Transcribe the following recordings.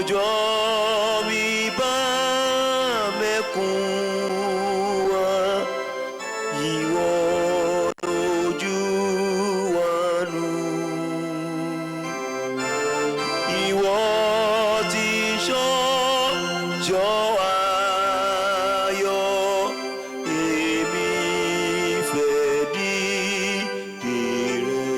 ọjọ́ mi bá mẹ́kún wá ìwọ lójú wa nù. Ìwọ tí ṣọ́jọ́ ayọ̀ èmi fẹ́ dìde rẹ̀.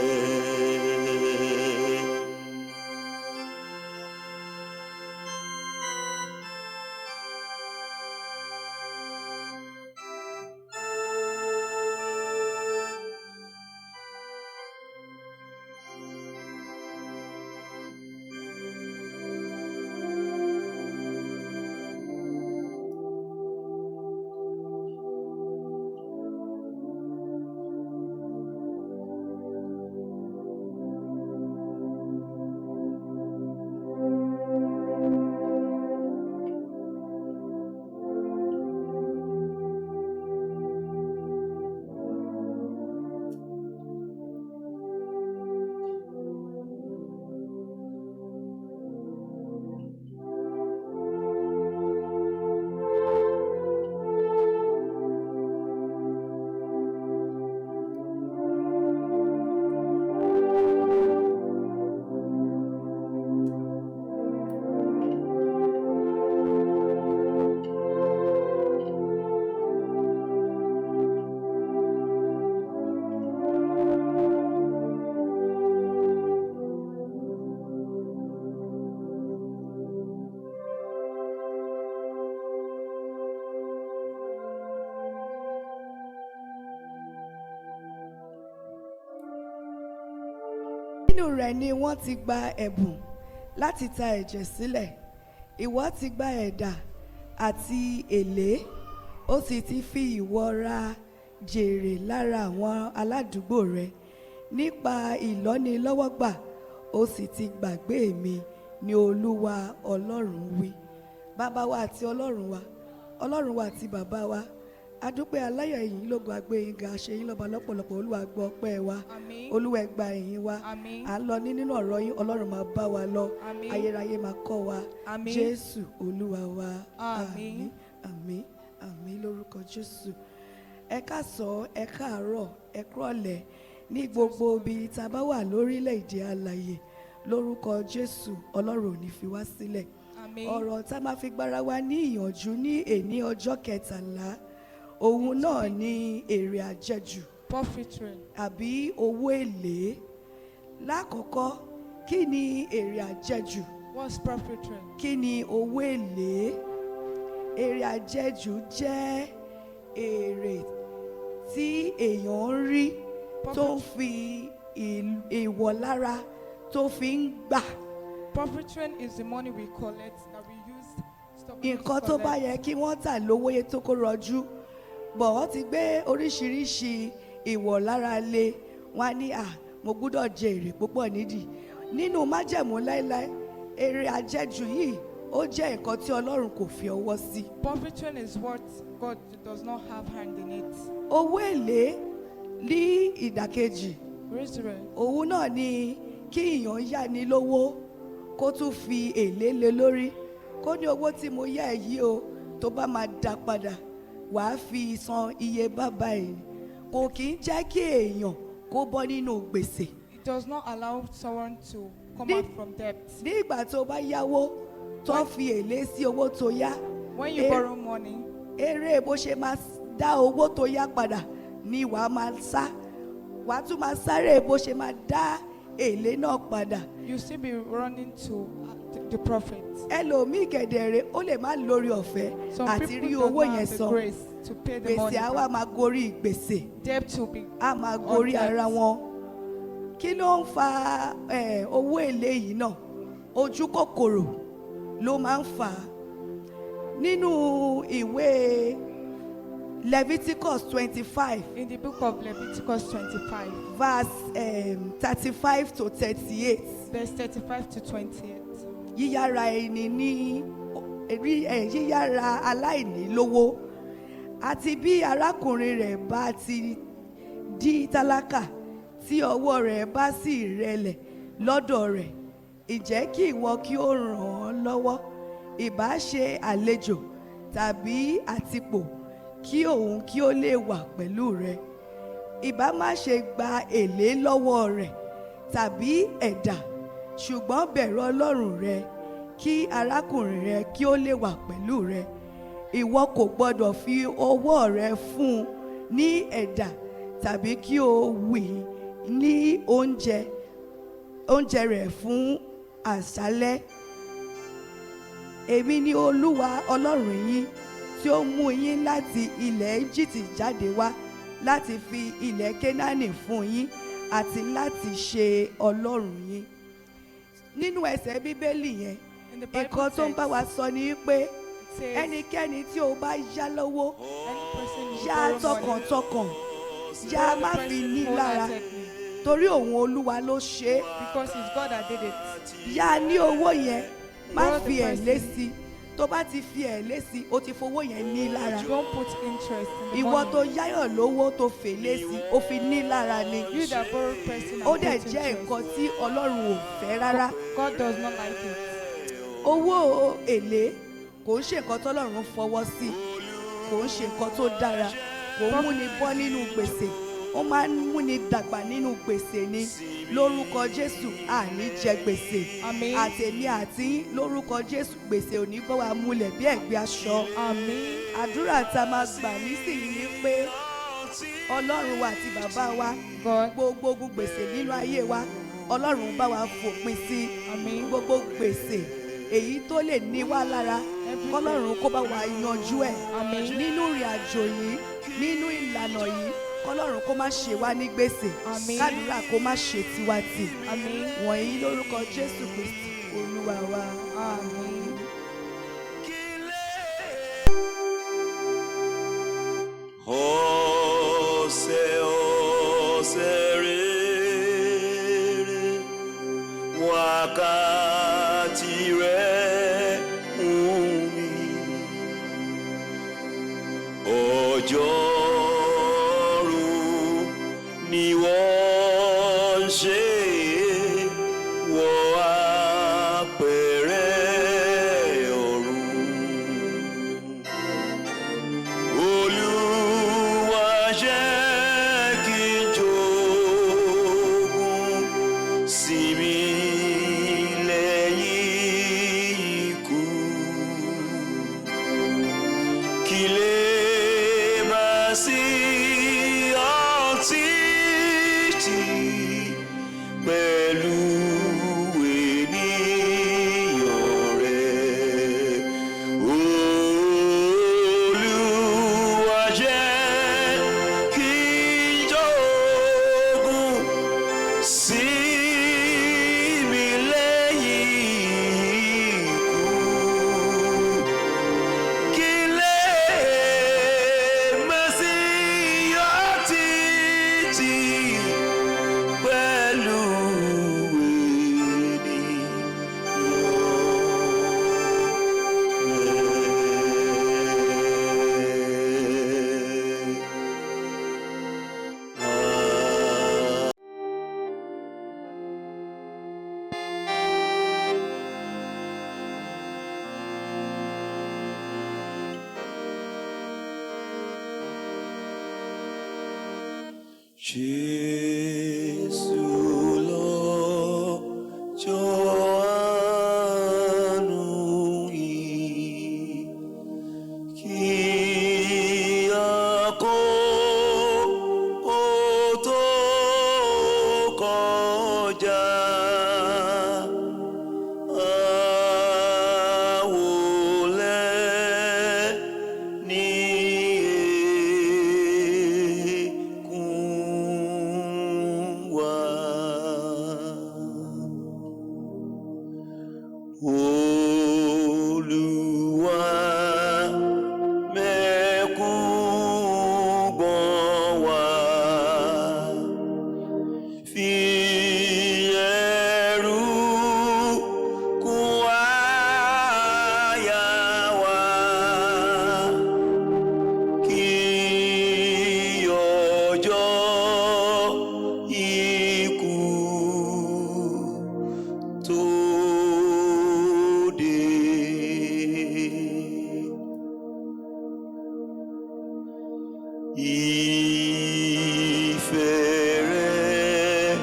Nínú rẹ̀ ni wọ́n ti gba ẹ̀bùn láti ta ẹ̀jẹ̀ sílẹ̀. Ìwọ ti gba ẹ̀dà àti èlé, ó sì ti fi ìwọ ra jèrè lára àwọn aládùúgbò rẹ. Nípa ìlọ́nilọ́wọ́gbà, ó sì ti gbàgbé mi, ni Olúwa Ọlọ́run wí. Bàbá wa àti Ọlọ́run wa àti bàbá wa, adúpẹ́ aláyọ̀ ìyìn lógo agbé yín ga, ṣe yín lọ́ba lọ́pọ̀lọpọ̀. Olúwa gbọ́ ọpẹ́ wa, Olúwa gba ìyìn wa. À ń lọ nínú ọ̀rọ̀ yín, Ọlọ́run máa bá wa lọ, ayérayé máa kọ́ wa. Jésù Olúwa wa. Àmín àmín àmín lórúkọ Jésù. Ẹ káàsán, ẹ káàárọ̀, ẹ kúrọ̀lẹ́ ní gbogbo ibi tá a bá wà lórílẹ̀‐èdè alààyè, lórúkọ Jésù. Ọlọ́run ò ní fi wá sílẹ̀. Ọ̀rọ̀ tá a máa fi gbára wa ní ìyànjú ní èní ọjọ́ 13, òun náà ni èrè àjẹjù àbí owó èlé. Lákọ̀ọ́kọ́, kí ni èrè àjẹjù? Kí ni owó èlé? Èrè àjẹjù jẹ́ èrè tí èèyàn ń rí tó ń fi ìwọ̀lára tó fi ń gbà. Profit is the money we collect that we use. Nǹkan tó bá yẹ kí wọ́n tà lówó yẹ tó kó rọjú, bọ̀ wọ́n ti gbé oríṣiríṣi ìwọ̀lára lé wọn ní mo gbúdọ̀ jẹ èrè púpọ̀ nídìí. Nínú májẹ̀mú láéláé, èrè àjẹjù yìí ó jẹ́ nǹkan tí Ọlọ́run kò fi ọwọ́ sí. Profit is what God does not have hand in it. Owó èlé ní ìdàkejì, òun náà ni kí èèyàn yá ni lówó kó tún fi èlé lé lórí, kó ní owó tí mo yá ẹ yìí o, tó bá máa dá padà wàá fi san iye bàbá ẹ̀. Kò kì í jẹ́ kí èèyàn kó bọ́ nínú gbèsè. It does not allow someone to come out from debt. Ní ìgbà tó bá yáwó tó fi èlé sí owó tó yá, when you borrow money, èrè bó ṣe máa dá owó tó yá padà ni wàá máa sá. Wàá tún máa sáré bó ṣe máa dá èlé náà padà. You still be running to the profit. Ẹlòmíì gẹ̀dẹ̀rẹ̀ ó lè má lórí ọ̀fẹ́ àti rí owó yẹn san. Gbèsè á wá máa gorí gbèsè, á máa gorí ara wọn. Kí ló ń fa owó èlé yìí náà? Ojú kòkòrò ló máa ń fà á. Nínú ìwé Leviticus 25. In the book of Leviticus 25. Verse 35 to 38. Verse 35 to 28. Yíyára ẹni ní yíyára aláìní lówó, àti bí arákùnrin rẹ̀ bá ti di tálákà tí ọwọ́ rẹ̀ bá sì rẹlẹ̀ lọ́dọ̀ rẹ̀, Ìjẹ́ kí ìwọ kí ó ràn án lọ́wọ́, ìbá ṣe àlejò tàbí àtìpó, kí òun kí ó lè wà pẹ̀lú rẹ. Ìbá má ṣe gba èlé lọ́wọ́ rẹ̀ tàbí ẹ̀dà, ṣùgbọ́n bẹ̀rù Ọlọ́run rẹ, kí arákùnrin rẹ kí ó lè wà pẹ̀lú rẹ. Ìwọ kò gbọdọ̀ fi ọwọ́ rẹ fún un ní ẹ̀dà tàbí kí o wì í ní oúnjẹ rẹ̀ fún àṣálẹ́. Èmi ni Olúwa Ọlọ́run yín tí ó mú yín láti ilẹ̀ Íjíbítì jáde wá láti fi ilẹ̀ Kénáánì fún yín àti láti ṣe Ọlọ́run yín. Nínú ẹsẹ̀ Bíbélì yẹn, In the Bible nǹkan tó ń bá wa sọ ni pé it says, ẹnikẹ́ni tí o bá yá lọ́wọ́, any person you yá borrow money, tọkàntọkàn, yá borrow the má person fi ní lára, wholeheartedly, torí òun Olúwa ló ṣe é. because it's God that did it. Yá ní owó yẹn, má Borrow the fi person. èlé sí. Tó bá ti fi èlé sí, o ti fowó yẹn ní lára. Don't put interest in the Ìwọ tó money. yáyàn lówó tó fèlé sí, o fi ní lára ni. You that borrow person Ó and dẹ̀ put jẹ́ interest. nǹkan tí Ọlọ́run ò fẹ́ rárá. God does not like it. Owó èlé kò ń ṣe nǹkan tọ́lọ́run fọwọ́ sí, kò ń ṣe nǹkan tó dára, kò ń múni bọ́ nínú gbèsè, ó máa ń múni dàgbà nínú gbèsè ni. Lórúkọ Jésù àní jẹ gbèsè. Àmín. Àtèmi àti yín, lórúkọ Jésù gbèsè ò ní bọ́ wa múlẹ̀ bí ẹ̀gbẹ́ aṣọ. Àmín. Àdúrà tá a máa gbà nísìnyí ni pé Ọlọ́run wa àti bàbá wa, God. gbogbo ogun gbèsè nínú ayé wa, Ọlọ́run bá wa fòpin sí. Àmín. Gbogbo gbèsè èyí tó lè ní wá lára, kọ́lọ́run kó bá wa yanjú ẹ̀. Àmín. Nínú ìrìn àjò yìí, nínú ìlànà yìí, kọ́lọ́run kó má ṣe wá ní gbèsè. Àmín. Kádùúrà kó má ṣe tiwa tì. Àmín. Wọ̀nyí lórúkọ Jésù Kristi Olúwa wa. Àmín. Ọ̀sẹ̀ rere, wákàtí rẹ̀ fún mi. Ọjọ́rú ni wọ́n ṣe wọ apẹ̀rẹ̀ ọ̀run. Olúwa jẹ́ kí n jogún sinmi lẹ́yìn ikú. Kí lè máa sí ọtí tì pẹ̀lú ènìyàn rẹ̀. Olúwa jẹ́ kí n jogún sinmi lẹ́yìn ikú. Kí lè máa sí ọtí tì pẹ̀lú ènìyàn. Jésù lọ́jọ́ àánú yìí, kí àkókò tó kọjá. Àwòlẹ̀ ní èkún. ìfẹ́ rẹ̀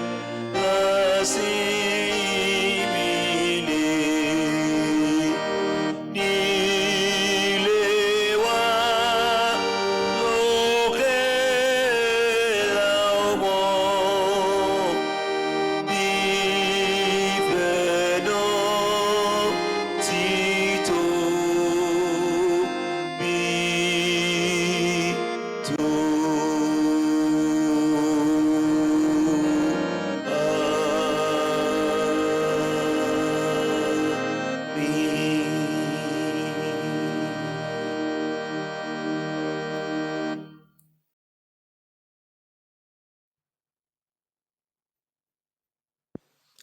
lásìmí lè nílé wa lókè láwọ̀ bí ìfẹ́ náà ti tó bí tó.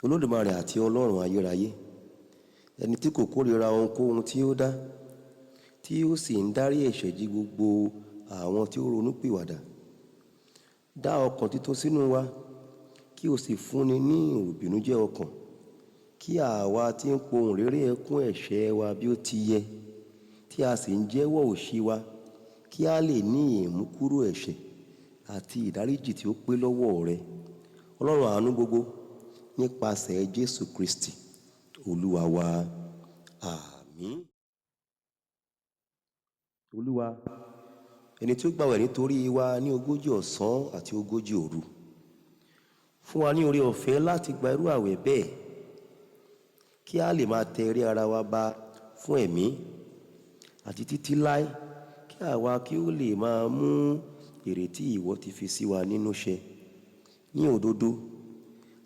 Olódùmarè àti Ọlọ́run ayérayé, ẹni tí kò kórìíra ohunkóhun tí ó dá, tí ó sì ń dárí ẹ̀ṣẹ̀ jì gbogbo àwọn tí ó ronúpìwàdà. Dá ọkàn títún sínú wa, kí o sì fúnni ní ìròbìnújẹ́ ọkàn, kí àwa tí ń pohùn réré ẹkún ẹ̀ṣẹ̀ wa bí ó ti yẹ, tí a sì ń jẹ́wọ́ òṣì wa, kí a lè ní ìmúkúrò ẹ̀ṣẹ̀ àti ìdáríjì tí ó pé lọ́wọ́ rẹ. Ọlọ́run àánú gbogbo, nípasẹ̀ Jésù Kristi Olúwa wa. Àmín. Olúwa, ẹni tí ó gbààwẹ̀ nítorí wa ní 40 ọ̀sán àti 40 òru, fún wa ní oore ọ̀fẹ́ láti gba irú àwẹ̀ bẹ́ẹ̀, kí a lè máa tẹ eré ara wa ba fún ẹ̀mí àti títí láé, kí àwa kí ó lè máa mú èrè tí ìwọ ti fi sí wa nínú ṣẹ ní òdodo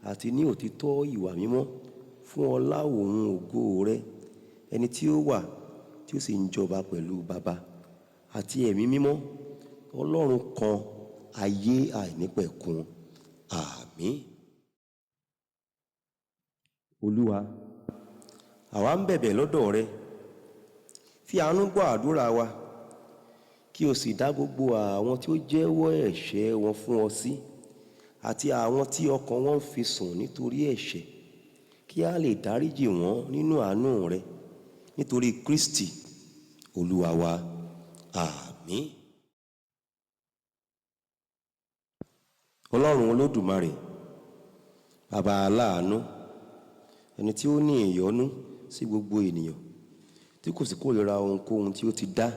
àti ní òtítọ́ ìwà mímọ́, fún ọlá òun ògo rẹ, ẹni tí ó wà tí ó sì ń jọba pẹ̀lú Baba àti ẹ̀mí mímọ́, Ọlọ́run kan, ayé àìnípẹ̀kun. Àmín. Olúwa, àwa ń bẹ̀bẹ̀ lọ́dọ̀ rẹ, fi àánú gbọ́ àdúrà wa, kí o sì dá gbogbo àwọn tí ó jẹ́wọ́ ẹ̀ṣẹ̀ wọn fún ọ sí, àti àwọn tí ọkàn wọn fi sùn nítorí ẹ̀ṣẹ̀, kí a lè dáríjì wọ́n nínú àánú rẹ, nítorí Kristi Olúwa wa. Àmín. Ọlọ́run Olódùmarè, Baba aláàánú, ẹni tí ó ní ìyọ́nú sí gbogbo ènìyàn, tí kò sì kórìíra ohunkóhun tí ó ti dá,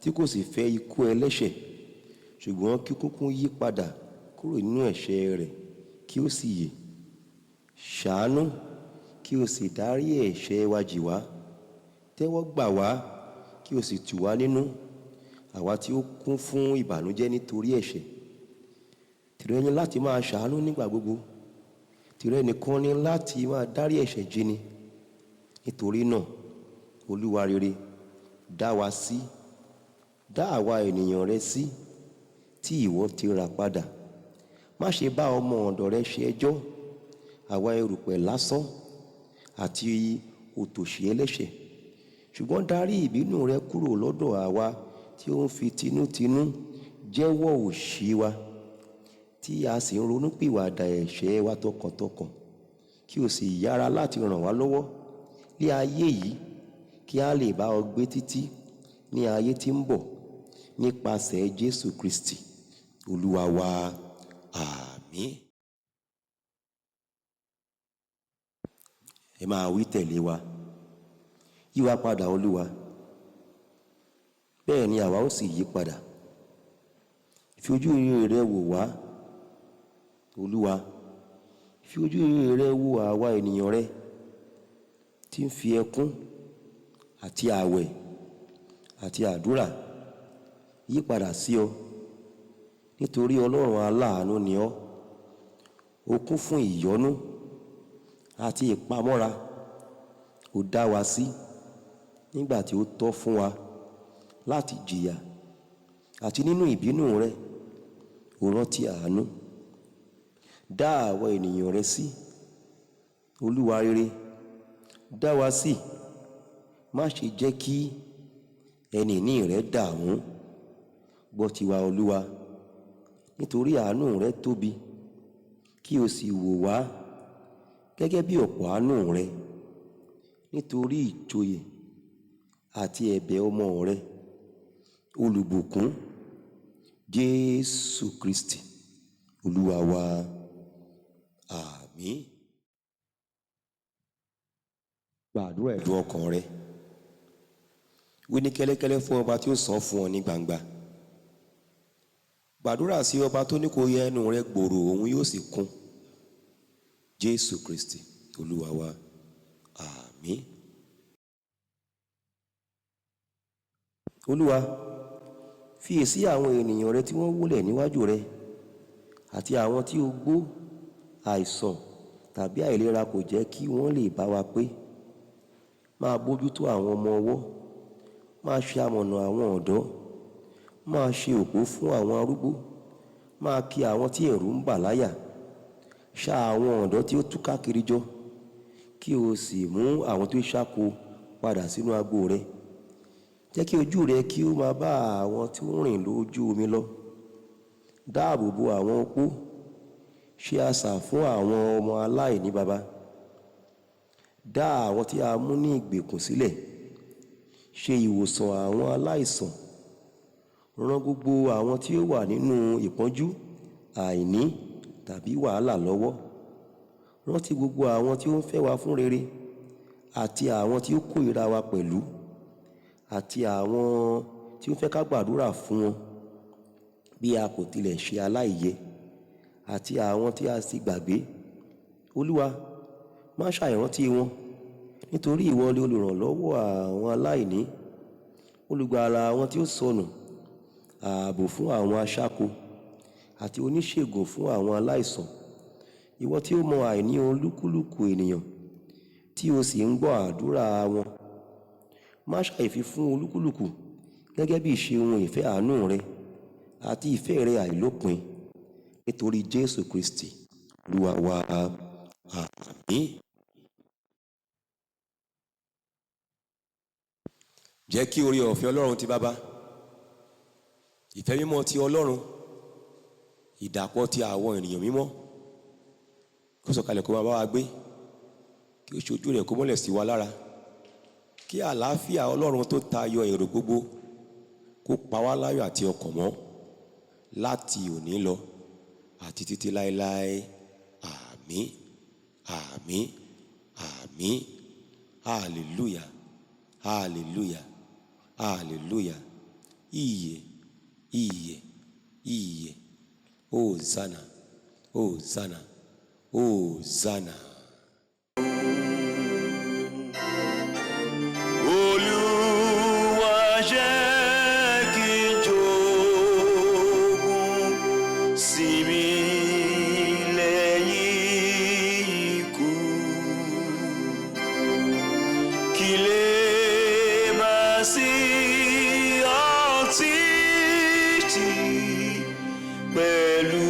tí kò sì fẹ́ ikú ẹlẹ́ṣẹ̀, ṣùgbọ́n kí kúkú yí padà kúrò nínú ẹ̀ṣẹ̀ rẹ̀ kí ó sì yè. Ṣàánú kí o sì dárí ẹ̀ṣẹ̀ wa jì wá, tẹ́wọ́ gbà wá kí o sì tù wá nínú, àwa tí ó kún fún ìbànújẹ́ nítorí ẹ̀ṣẹ̀. Tìrẹ ni láti máa ṣàánú nígbà gbogbo, tìrẹ nìkan ni láti máa dárí ẹ̀ṣẹ̀ jìni. Nítorí náà, Olúwa rere, dá wa sí, dá àwa ènìyàn rẹ sí, tí ìwọ ti rà padà. Má ṣe bá ọmọ ọ̀dọ̀ rẹ ṣe ẹjọ́, àwa erùpẹ̀ lásán àti òtòṣì ẹlẹ́ṣẹ̀, ṣùgbọ́n dárí ìbínú rẹ kúrò lọ́dọ̀ àwa tí ó ń fi tinútinú jẹ́wọ́ òṣì wa, tí a sì ń ronúpìwàdà ẹ̀ṣẹ̀ wa tọkàntọkàn, kí o sì yára láti ràn wá lọ́wọ́ ní ayé yìí, kí a lè bá ọ gbé títí ní ayé tí ń bọ̀, nípasẹ̀ Jésù Kristi Olúwa wa. Àmín. Ẹ máa wí tẹ̀lé wa. Yí wa padà Olúwa, bẹ́ẹ̀ ni àwa ó sì yí padà. Fi ojú rere rẹ wò wá Olúwa, fi ojú rere rẹ wò àwa ènìyàn rẹ tí ń fi ẹkún àti ààwẹ̀ àti àdúrà yí padà sí ọ, nítorí Ọlọ́run aláàánú ni ọ́. O kún fún ìyọ́nú àti ìpamọ́ra, o dá wa sí nígbà tí ó tọ́ fún wa láti jìyà, àti nínú ìbínú rẹ o rántí àánú. Dá àwọn ènìyàn rẹ sí, Olúwa rere, dá wa sí, má ṣe jẹ́ kí ẹni ìní rẹ dààmú. Gbọ́ tiwa Olúwa, nítorí àánú rẹ tóbi, kí o sì wò wá gẹ́gẹ́ bí ọ̀pọ̀ àánú rẹ, nítorí ìjòyè àti ẹ̀bẹ̀ ọmọ rẹ olùbùkún Jésù Kristi Olúwa wa. Àmín. Gbàdúrà ẹ̀dùn ọkàn rẹ. Wí ní kẹ́lẹ́kẹ́lẹ́ fún ọba tí ó san fún ọ ní gbangba. Gbàdúrà sí ọba tó ní kó yẹ ẹnu rẹ gbòòrò, òun yóò sì kún. Jésù Kristi Olúwa wa. Àmín. Olúwa, fiyèsí àwọn ènìyàn rẹ tí wọ́n wólẹ̀ níwájú rẹ àti àwọn tí ogbó, àìsàn tàbí àìlera kò jẹ́ kí wọ́n lè bá wa pé. Máa bójútó àwọn ọmọ ọwọ́, máa ṣe amọ̀nà àwọn ọ̀dọ́, máa ṣe òpó fún àwọn arúgbó, máa kí àwọn tí ẹ̀rù ń bà láyà. Ṣá àwọn ọ̀dọ́ tí ó tú káàkiri jọ, kí o sì mú àwọn tó ṣáko padà sínú agbo rẹ. Jẹ́ kí ojú rẹ kí ó máa bá àwọn tí ó rìn lójú omi lọ. Dáàbò bo àwọn opó, ṣe asà fún àwọn ọmọ aláìní baba. Dá àwọn tí a mú ní ìgbèkùn sílẹ̀, ṣe ìwòsàn àwọn aláìsàn. Ràn gbogbo àwọn tí ó wà nínú ìpọ́njú, àìní tàbí wàhálà lọ́wọ́. Rántí gbogbo àwọn tí ó ń fẹ́ wa fún rere àti àwọn tí ó kórìíra wa pẹ̀lú, àti àwọn tí ó fẹ́ ká gbàdúrà fún wọn bí a kò tilẹ̀ ṣe aláìyẹ, àti àwọn tí a sì gbàgbé. Olúwa, má ṣàìrántí wọn, nítorí ìwọ ni olùrànlọ́wọ́ àwọn aláìní, olùgbàlà àwọn tí ó sọnù, ààbò fún àwọn aṣáko, àti oníṣègùn fún àwọn aláìsàn. Ìwọ tí ó mọ àìní olúkúlùkù ènìyàn, tí o sì ń gbọ́ àdúrà wọn. Má ṣàìfi fún olúkúlùkù gẹ́gẹ́ bí ìṣe ohun ìfẹ́ àánú rẹ àti ìfẹ́ rẹ àìlópin, nítorí Jésù Kristi Olúwa wa. Àmín. Jẹ́ kí oore ọ̀fẹ́ Ọlọ́run ti Baba, ìfẹ́ mímọ́ ti Ọlọ́run, ìdàpọ̀ ti àwọn ènìyàn mímọ́ kó sọ̀kalẹ̀ kó máa bá wa gbé, kí ó ṣojú rẹ̀ kó mọ́lẹ̀ sí wa lára, kí àlàáfíà Ọlọ́run tó tayọ èrò gbogbo kó pa wá láyọ̀ àti ọkàn mọ́ láti òní lọ àti títí láéláé. Àmín. Àmín. Àmín. Hallelujah. Hallelujah. Hallelujah. Ìyè, ìyè, ìyè. Hosanna, Hosanna, Hosanna. Olúwa jẹ́ kí n jogún sinmi lẹ́yìn ikú, kí lè máa sí ọtí tì pẹ̀lú